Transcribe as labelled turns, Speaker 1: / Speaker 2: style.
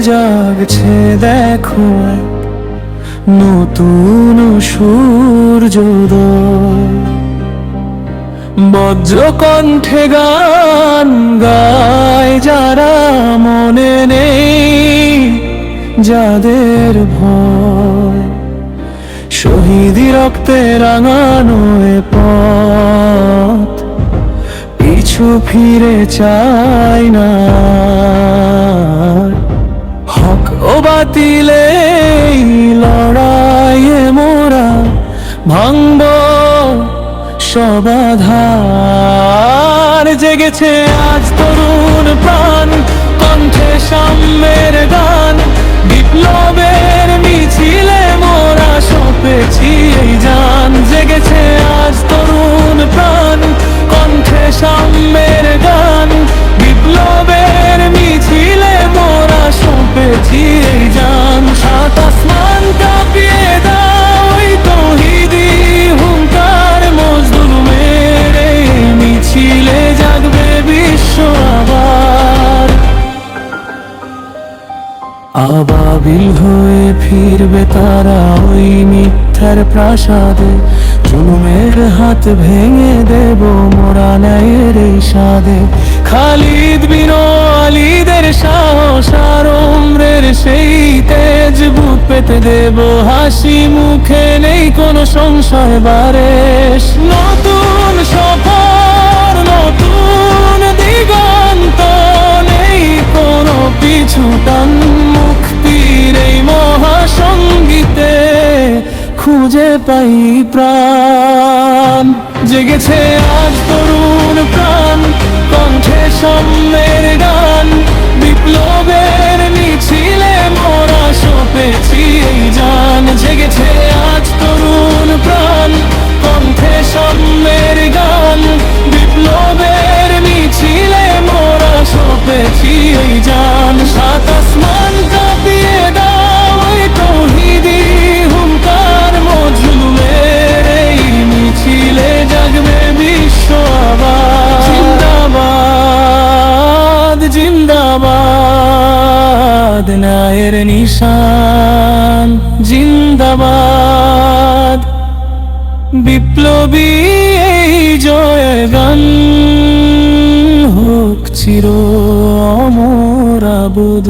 Speaker 1: জাগছে দেখো নতুন সূর্যোদয়। বজ্র কণ্ঠে গান গায় যারা, মনে নেই যাদের ভয়। শহীদি রক্তে রাঙানো এ পথ পিছু ফিরে চাই না। হক ও বাতিলে লড়াইয়ে মোরা ভাঙব সব আধার। জেগেছে আজ তরুণ প্রাণ, কণ্ঠে সাম্যের গান। বিপ্লবের মিছিলে মোরা সপেছি এই জান। জেগেছে আজ তরুণ প্রাণ, কণ্ঠে সাম্যের গান। বিপ্লবের মিছিলে মোরা সপেছি এই জান। সাত আসমান কাঁপিয়ে দাও এই তৌহিদি হুঙ্কার। মজলুমের এই মিছিলে জাগবে বিশ্ব আবার। আবাবিল হয়ে ফিরবে তারা ওই মিথ্যার প্রাসাদে। জুলুমের হাত ভেঙে দেব মোরা ন্যায়ের এই সাদে। খালিদ বিন ওয়ালিদের সাহস আর ওমরের সেই তেজ বুক পেতে দেব হাসি মুখে, নেই কোনো সংশয় বারেশ। নতুন সফর, নতুন দিগন্ত, নেই কোনো পিছুটান। মুক্তির এই মহাসঙ্গীতে খুঁজে পাই প্রাণ। জেগেছে আজ তরুণ প্রাণ, কণ্ঠে সাম্যের গান। বিপ্লবের মিছিলে মোরা সপেছি এই জান। জেগেছে আজ তরুণ প্রাণ, কণ্ঠে সাম্যের গান। বিপ্লবের মিছিলে মোরা সপেছি এই জান। সাত আসমান কাঁপিয়ে দাও এই তৌহিদি হুঙ্কার। মজলুমের এই মিছিলে জাগবে বিশ্ব আবার। জিন্দাবাদ জিন্দাবাদ ন্যায়ের নিশান। জিন্দাবাদ বিপ্লবী এই জয়গান। হোক চির অমর আবদ।